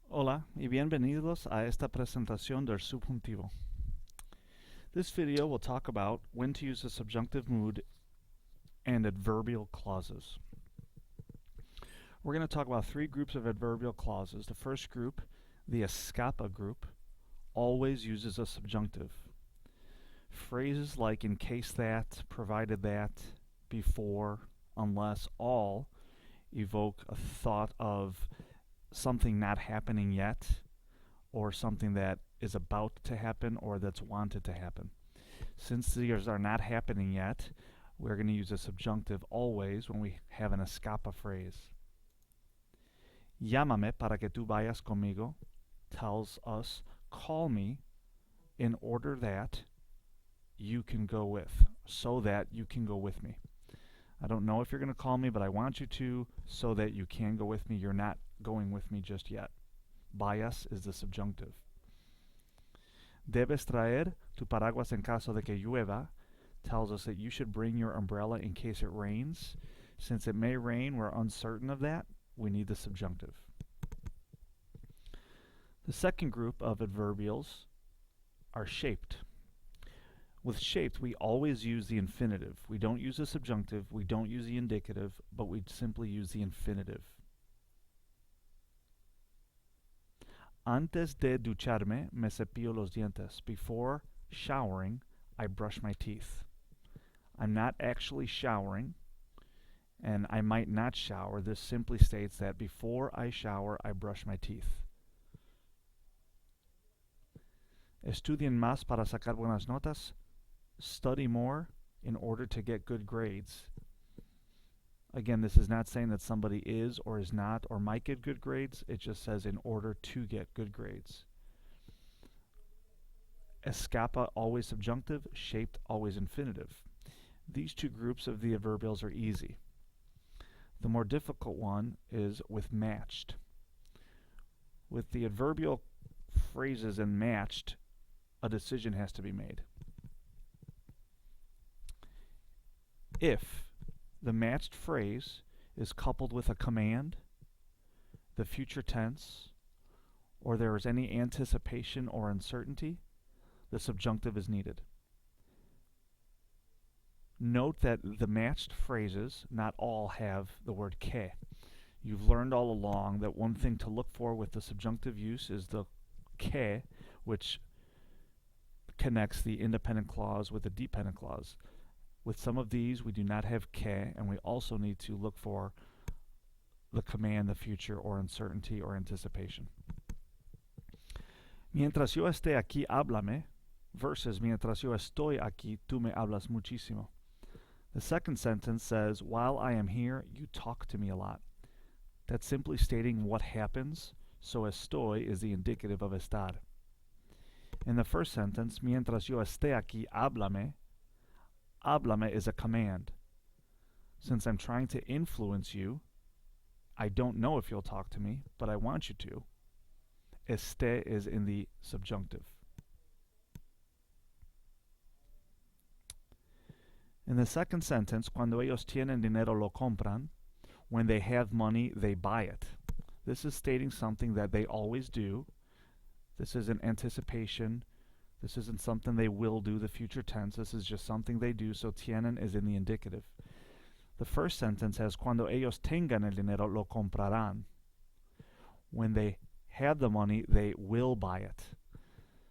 Hola y bienvenidos a esta presentación del subjuntivo. This video will talk about when to use the subjunctive mood and adverbial clauses. We're going to talk about three groups of adverbial clauses. The first group, the escapa group, always uses a subjunctive. Phrases like in case that, provided that, before, unless, all evoke a thought of something not happening yet, or something that is about to happen or that's wanted to happen. Since these are not happening yet, we're going to use a subjunctive always when we have an escapa phrase. Llámame para que tú vayas conmigo tells us call me in order that you can go with, so that you can go with me. I don't know if you're going to call me, but I want you to so that you can go with me. You're not going with me just yet. Vayas is the subjunctive. Debes traer tu paraguas en caso de que llueva tells us that you should bring your umbrella in case it rains. Since it may rain, we're uncertain of that. We need the subjunctive. The second group of adverbials are shaped. With shaped, we always use the infinitive. We don't use the subjunctive, we don't use the indicative, but we simply use the infinitive. Antes de ducharme, me cepillo los dientes. Before showering, I brush my teeth. I'm not actually showering, and I might not shower. This simply states that before I shower, I brush my teeth. Estudien más para sacar buenas notas. Study more in order to get good grades. Again, this is not saying that somebody is or is not or might get good grades. It just says in order to get good grades. Escapa, always subjunctive. Shaped, always infinitive. These two groups of the adverbials are easy. The more difficult one is with matched. With the adverbial phrases and matched, a decision has to be made. If the matched phrase is coupled with a command, the future tense, or there is any anticipation or uncertainty, the subjunctive is needed. Note that the matched phrases, not all have the word que. You've learned all along that one thing to look for with the subjunctive use is the que, which connects the independent clause with the dependent clause. With some of these, we do not have que, and we also need to look for the command, the future, or uncertainty or anticipation. Mientras yo esté aquí, háblame, versus mientras yo estoy aquí, tú me hablas muchísimo. The second sentence says, while I am here, you talk to me a lot. That's simply stating what happens, so estoy is the indicative of estar. In the first sentence, mientras yo esté aquí, háblame, háblame is a command. Since I'm trying to influence you, I don't know if you'll talk to me, but I want you to. Esté is in the subjunctive. In the second sentence, cuando ellos tienen dinero lo compran, when they have money, they buy it. This is stating something that they always do. This isn't anticipation. This isn't something they will do, the future tense. This is just something they do, so tienen is in the indicative. The first sentence has cuando ellos tengan el dinero lo comprarán. When they have the money, they will buy it.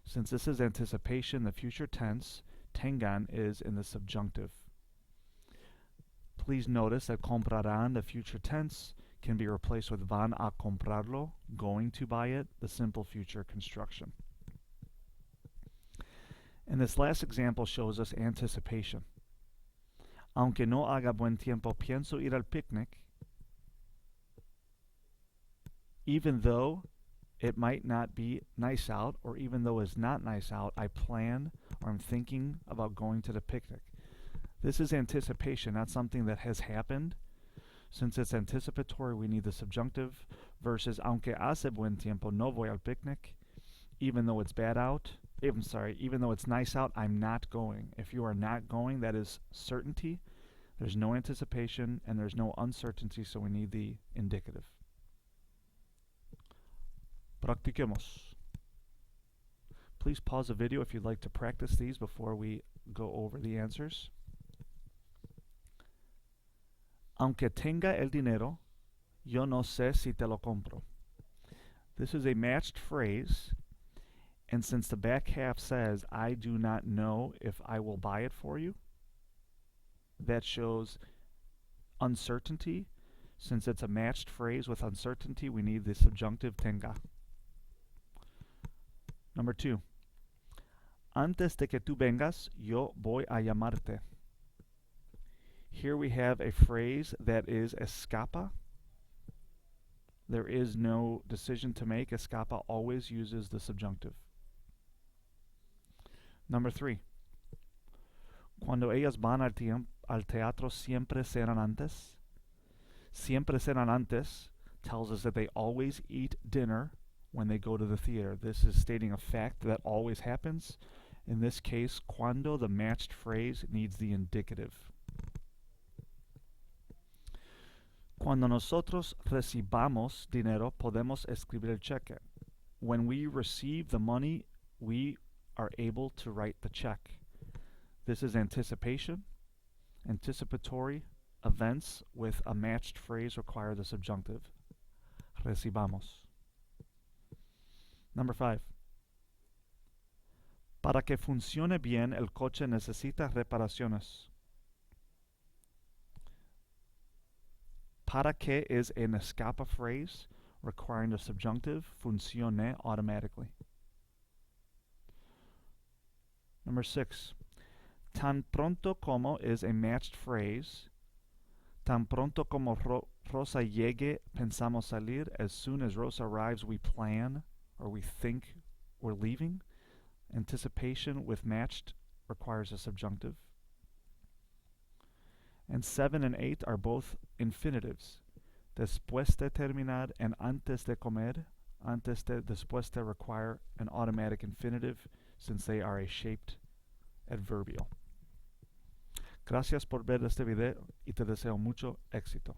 Since this is anticipation, the future tense, tengan is in the subjunctive. Please notice that comprarán, the future tense, can be replaced with van a comprarlo, going to buy it, the simple future construction. And this last example shows us anticipation. Aunque no haga buen tiempo, pienso ir al picnic. Even though it might not be nice out, or even though it's not nice out, I plan or I'm thinking about going to the picnic. This is anticipation, not something that has happened. Since it's anticipatory, we need the subjunctive, versus aunque hace buen tiempo, no voy al picnic. Even though it's bad out, even though it's nice out, I'm not going. If you are not going, that is certainty. There's no anticipation and there's no uncertainty, so we need the indicative. Practiquemos. Please pause the video if you'd like to practice these before we go over the answers. Aunque tenga el dinero, yo no sé si te lo compro. This is a matched phrase, and since the back half says, I do not know if I will buy it for you, that shows uncertainty. Since it's a matched phrase with uncertainty, we need the subjunctive tenga. Number 2. Antes de que tú vengas, yo voy a llamarte. Here we have a phrase that is escapa. There is no decision to make. Escapa always uses the subjunctive. Number 3. Cuando ellas van al teatro siempre cenan antes. Siempre cenan antes tells us that they always eat dinner when they go to the theater. This is stating a fact that always happens. In this case, cuando, the matched phrase, needs the indicative. Cuando nosotros recibamos dinero, podemos escribir el cheque. When we receive the money, we are able to write the check. This is anticipation. Anticipatory events with a matched phrase require the subjunctive. Recibamos. Number 5. Para que funcione bien, el coche necesita reparaciones. Para que is an escapa phrase requiring the subjunctive, funcione, automatically. Number 6. Tan pronto como is a matched phrase. Tan pronto como Rosa llegue, pensamos salir. As soon as Rosa arrives, we plan or we think we're leaving. Anticipation with matched requires a subjunctive. And 7 and 8 are both infinitives. Después de terminar and antes de comer. Antes de, después de require an automatic infinitive since they are a shaped adverbial. Gracias por ver este video y te deseo mucho éxito.